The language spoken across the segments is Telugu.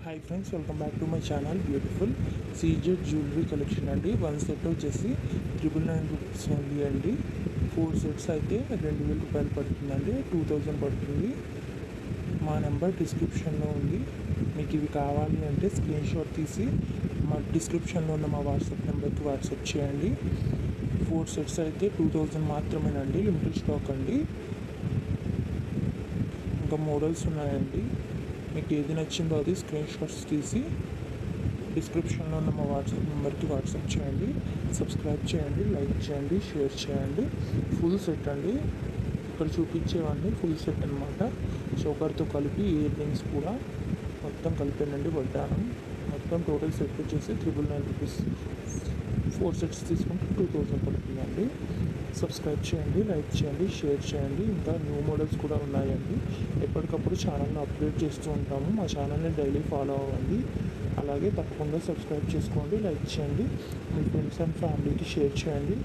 Hi friends, welcome back to my channel. Beautiful CZ jewellery collection అండి. 1 సెట్ వచ్చేసి 999 రూపీస్ ఓన్లీ అండి. 4 సెట్స్ అయితే 2000 రూపాయలు పడుతుందండి. 2000 పడుతుంది. మా నెంబర్ డిస్క్రిప్షన్లో ఉంది. మీకు ఇవి కావాలి అంటే స్క్రీన్ షాట్ తీసి మా డిస్క్రిప్షన్లో ఉన్న మా వాట్సాప్ నెంబర్కి వాట్సాప్ చేయండి. 4 సెట్స్ అయితే 2000 మాత్రమేనండి. లిమిటెడ్ స్టాక్ అండి. ఇంకా మోడల్స్ ఉన్నాయండి. మీకు ఏది నచ్చిందో అది స్క్రీన్ షాట్స్ తీసి డిస్క్రిప్షన్లో ఉన్న మా వాట్సాప్ నెంబర్కి వాట్సాప్ చేయండి. సబ్స్క్రైబ్ చేయండి, లైక్ చేయండి, షేర్ చేయండి. ఫుల్ సెట్ అండి. ఇక్కడ చూపించేవన్నీ ఫుల్ సెట్ అనమాట. చోకర్తో కలిపి ఇయర్ రింగ్స్ కూడా మొత్తం కలిపానండి. వడ్డానం మొత్తం టోటల్ సెట్ వచ్చేసి 999 రూపీస్. 4 సెట్స్ తీసుకుంటే 2000 పడుతుందండి. సబ్స్క్రైబ్ చేయండి, లైక్ చేయండి, షేర్ చేయండి. ఇంకా న్యూ మోడల్స్ కూడా ఉన్నాయండి. ఎప్పటికప్పుడు ఛానల్ని అప్డేట్ చేస్తూ ఉంటాము. మా ఛానల్ని డైలీ ఫాలో అవ్వండి. అలాగే తప్పకుండా సబ్స్క్రైబ్ చేసుకోండి, లైక్ చేయండి, మీ ఫ్రెండ్స్ అండ్ ఫ్యామిలీకి షేర్ చేయండి.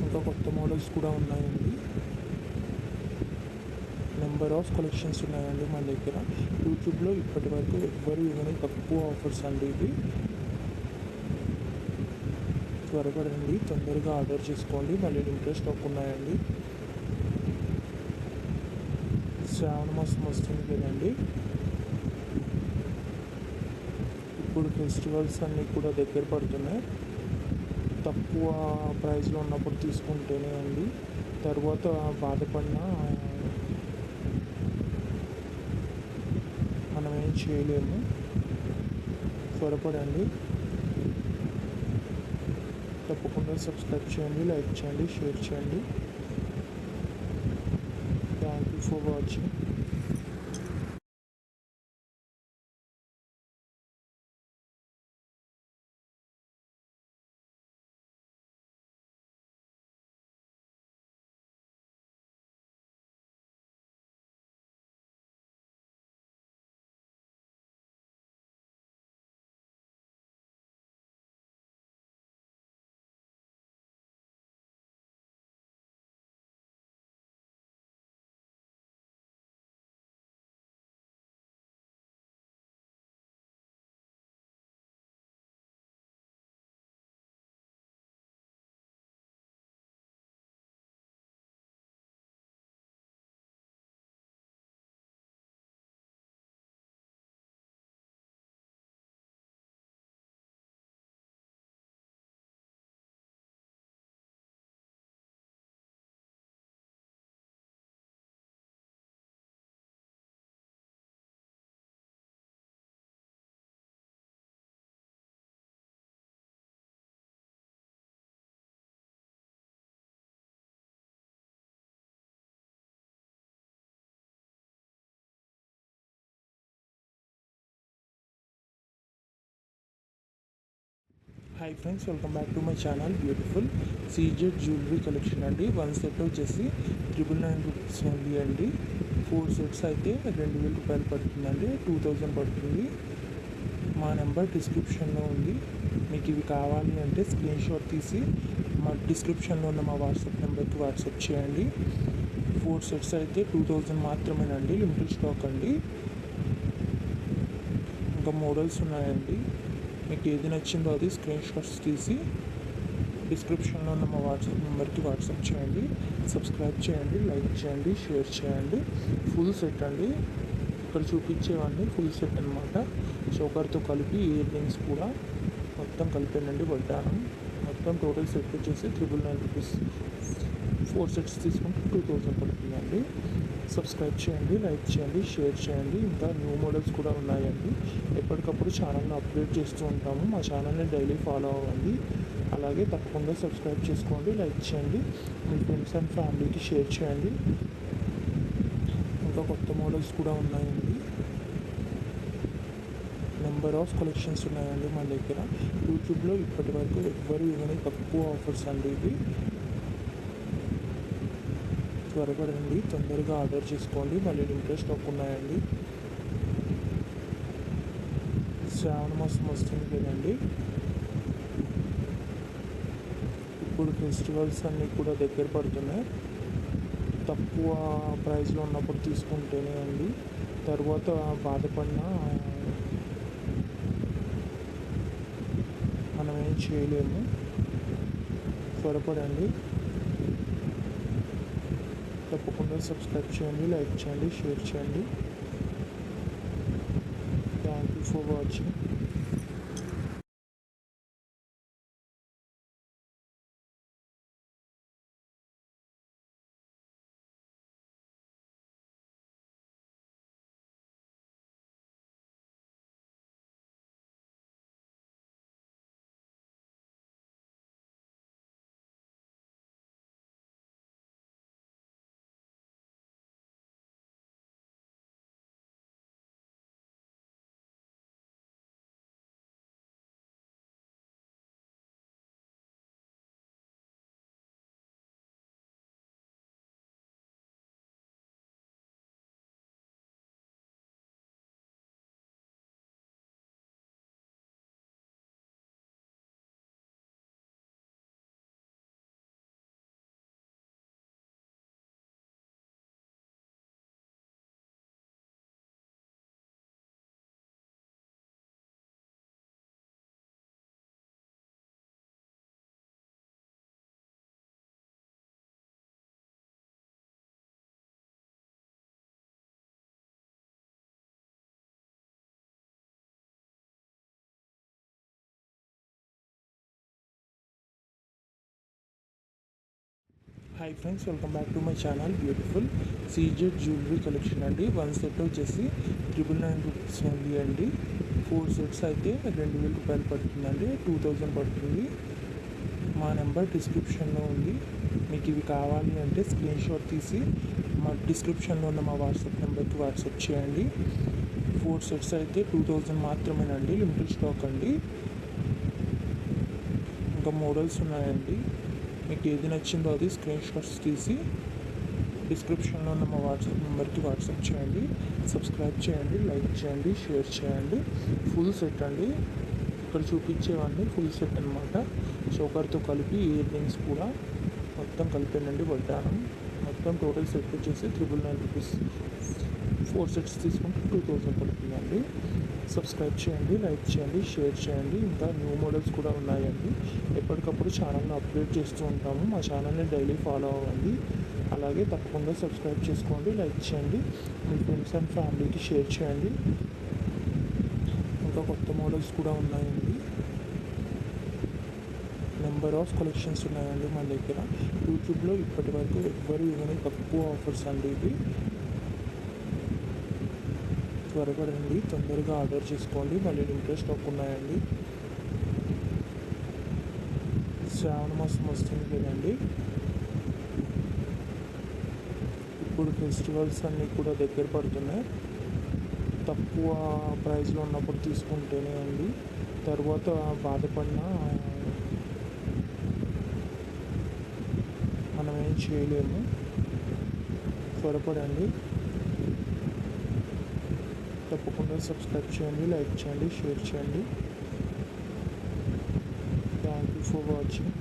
ఇంకా కొత్త మోడల్స్ కూడా ఉన్నాయండి. నెంబర్ ఆఫ్ కలెక్షన్స్ ఉన్నాయండి మన దగ్గర. యూట్యూబ్లో ఇప్పటి వరకు ఎవ్వరు ఇవ్వని తక్కువ ఆఫర్స్ అండి ఇవి. త్వరపడండి, తొందరగా ఆర్డర్ చేసుకోండి. మళ్ళీ లిమిటెడ్ స్టాక్ ఉన్నాయండి. శ్రావణ మాసం వస్తుంది కదండి. ఇప్పుడు ఫెస్టివల్స్ అన్నీ కూడా దగ్గర పడుతున్నాయి. తక్కువ ప్రైస్లో ఉన్నప్పుడు తీసుకుంటేనే అండి. తర్వాత బాధపడినా మనం ఏం చేయలేము. త్వరపడండి. తప్పకుండా సబ్స్క్రైబ్ చేయండి, లైక్ చేయండి, షేర్ చేయండి. Thank you for watching. Hi friends, welcome back to my channel. Beautiful CZ jewellery collection అండి. 1 సెట్ వచ్చేసి 999 రూపీస్ ఓన్లీ అండి. 4 సెట్స్ అయితే 2000 రూపాయలు పడుతుందండి. 2000 పడుతుంది. మా నెంబర్ డిస్క్రిప్షన్లో ఉంది. మీకు ఇవి కావాలి అంటే స్క్రీన్ షాట్ తీసి మా డిస్క్రిప్షన్లో ఉన్న మా వాట్సాప్ నెంబర్కి వాట్సాప్ చేయండి. 4 సెట్స్ అయితే 2000 మాత్రమేనండి. లిమిటెడ్ స్టాక్ అండి. ఇంకా మోడల్స్ ఉన్నాయండి. మీకు ఏది నచ్చిందో అది స్క్రీన్ షాట్స్ తీసి డిస్క్రిప్షన్లో ఉన్న మా వాట్సాప్ నెంబర్కి వాట్సాప్ చేయండి. సబ్స్క్రైబ్ చేయండి, లైక్ చేయండి, షేర్ చేయండి. ఫుల్ సెట్ అండి. ఇక్కడ చూపించేవన్నీ ఫుల్ సెట్ అనమాట. చోకర్తో కలిపి ఇయర్ రింగ్స్ కూడా మొత్తం కలిపానండి. వడ్డానం మొత్తం టోటల్ సెట్ వచ్చేసి 999 రూపీస్. 4 సెట్స్ తీసుకుంటే 2000 పడుతుందండి. సబ్స్క్రైబ్ చేయండి, లైక్ చేయండి, షేర్ చేయండి. ఇంకా న్యూ మోడల్స్ కూడా ఉన్నాయండి. ఎప్పటికప్పుడు ఛానల్ని అప్డేట్ చేస్తూ ఉంటాము. మా ఛానల్ని డైలీ ఫాలో అవ్వండి. అలాగే తప్పకుండా సబ్స్క్రైబ్ చేసుకోండి, లైక్ చేయండి, మీ ఫ్రెండ్స్ అండ్ ఫ్యామిలీకి షేర్ చేయండి. ఇంకా కొత్త మోడల్స్ కూడా ఉన్నాయండి. నెంబర్ ఆఫ్ కలెక్షన్స్ ఉన్నాయండి మన దగ్గర. యూట్యూబ్లో ఇప్పటి వరకు ఎవ్వరు ఇవ్వని తక్కువ ఆఫర్స్ అండి ఇవి. త్వరపడండి, తొందరగా ఆర్డర్ చేసుకోండి. మళ్ళీ లిమిటెడ్ స్టాక్ ఉన్నాయండి. శ్రావణ మాసం వస్తుంది కదండి. ఇప్పుడు ఫెస్టివల్స్ అన్నీ కూడా దగ్గర పడుతున్నాయి. తక్కువ ప్రైస్లో ఉన్నప్పుడు తీసుకుంటేనే అండి. తర్వాత బాధపడినా మనం ఏం చేయలేము. త్వరపడండి. తప్పకుండా సబ్స్క్రైబ్ చేయండి, లైక్ చేయండి, షేర్ చేయండి. Thank you for watching. Hi friends, welcome back to my channel. Beautiful CZ jewellery collection అండి. 1 సెట్ వచ్చేసి 999 రూపీస్ ఓన్లీ అండి. 4 సెట్స్ అయితే 2000 రూపాయలు పడుతుందండి. 2000 పడుతుంది. మా నెంబర్ డిస్క్రిప్షన్లో ఉంది. మీకు ఇవి కావాలి అంటే స్క్రీన్ షాట్ తీసి మా డిస్క్రిప్షన్లో ఉన్న మా వాట్సాప్ నెంబర్కి వాట్సాప్ చేయండి. 4 సెట్స్ అయితే 2000 మాత్రమేనండి. లిమిటెడ్ స్టాక్ అండి. ఇంకా మోడల్స్ ఉన్నాయండి. మీకు ఏది నచ్చిందో అది స్క్రీన్ షాట్స్ తీసి డిస్క్రిప్షన్లో ఉన్న మా వాట్సాప్ నెంబర్కి వాట్సాప్ చేయండి. సబ్స్క్రైబ్ చేయండి, లైక్ చేయండి, షేర్ చేయండి. ఫుల్ సెట్ అండి. ఇక్కడ చూపించేవన్నీ ఫుల్ సెట్ అనమాట. చోకర్తో కలిపి ఇయర్ రింగ్స్ కూడా మొత్తం కలిపానండి. వడ్డానం మొత్తం టోటల్ సెట్ వచ్చేసి 999 రూపీస్. 4 సెట్స్ తీసుకుంటే 2000 పడుతుందండి. సబ్స్క్రైబ్ చేయండి, లైక్ చేయండి, షేర్ చేయండి. ఇంకా న్యూ మోడల్స్ కూడా ఉన్నాయండి. ఎప్పటికప్పుడు ఛానల్ని అప్డేట్ చేస్తూ ఉంటాము. మా ఛానల్ని డైలీ ఫాలో అవ్వండి. అలాగే తప్పకుండా సబ్స్క్రైబ్ చేసుకోండి, లైక్ చేయండి, మీ ఫ్రెండ్స్ అండ్ ఫ్యామిలీకి షేర్ చేయండి. ఇంకా కొత్త మోడల్స్ కూడా ఉన్నాయండి. నెంబర్ ఆఫ్ కలెక్షన్స్ ఉన్నాయండి మన దగ్గర. యూట్యూబ్లో ఇప్పటి వరకు ఎవ్వరు ఇవ్వని తక్కువ ఆఫర్స్ అండి ఇవి. త్వరపడండి, తొందరగా ఆర్డర్ చేసుకోండి. మళ్ళీ లిమిటెడ్ స్టాక్ ఉన్నాయండి. శ్రావణ మాసం వస్తుంది కదండి. ఇప్పుడు ఫెస్టివల్స్ అన్నీ కూడా దగ్గర పడుతున్నాయి. తక్కువ ప్రైస్లో ఉన్నప్పుడు తీసుకుంటేనే అండి. తర్వాత బాధపడినా మనం ఏం చేయలేము. త్వరపడండి. తప్పకుండా సబ్స్క్రైబ్ చేయండి, లైక్ చేయండి, షేర్ చేయండి. Thank you for watching.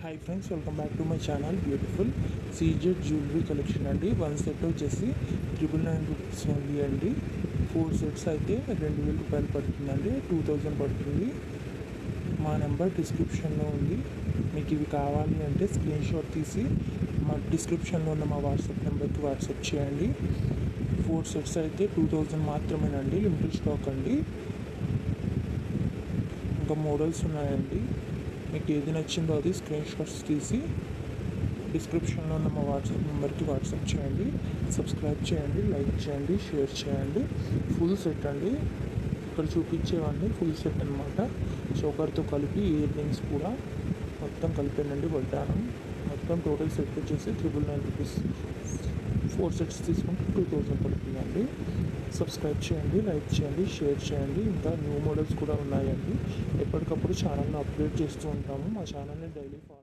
Hi friends, welcome back to my channel. Beautiful CZ jewellery collection అండి. 1 సెట్ వచ్చేసి 999 రూపీస్ ఉంది అండి. 4 సెట్స్ అయితే 2000 రూపాయలు పడుతుందండి. 2000 పడుతుంది. మా నెంబర్ డిస్క్రిప్షన్లో ఉంది. మీకు ఇవి కావాలి అంటే స్క్రీన్ షాట్ తీసి మా డిస్క్రిప్షన్లో ఉన్న మా వాట్సాప్ నెంబర్కి వాట్సాప్ చేయండి. 4 సెట్స్ అయితే 2000 మాత్రమేనండి, లిమిటెడ్ స్టాక్ అండి. ఇంకా మోడల్స్ ఉన్నాయండి. మీకు ఏది నచ్చిందో అది స్క్రీన్ షాట్స్ తీసి డిస్క్రిప్షన్లో ఉన్న మా వాట్సాప్ నెంబర్కి వాట్సాప్ చేయండి. సబ్స్క్రైబ్ చేయండి, లైక్ చేయండి, షేర్ చేయండి. ఫుల్ సెట్ అండి. ఇక్కడ చూపించేవన్నీ ఫుల్ సెట్ అనమాట. చోకర్తో కలిపి ఇయర్ రింగ్స్ కూడా మొత్తం కలిపానండి. వడ్డానం మొత్తం టోటల్ సెట్ వచ్చేసి 999 రూపీస్. 4 సెట్స్ తీసుకుంటే 2000 పడుతుందండి. సబ్స్క్రైబ్ చేయండి, లైక్ చేయండి, షేర్ చేయండి. ఇంకా న్యూ మోడల్స్ కూడా ఉన్నాయండి. ఎప్పటికప్పుడు ఛానల్ని అప్డేట్ చేస్తూ ఉంటాము. మా ఛానల్ని డైలీ ఫాలో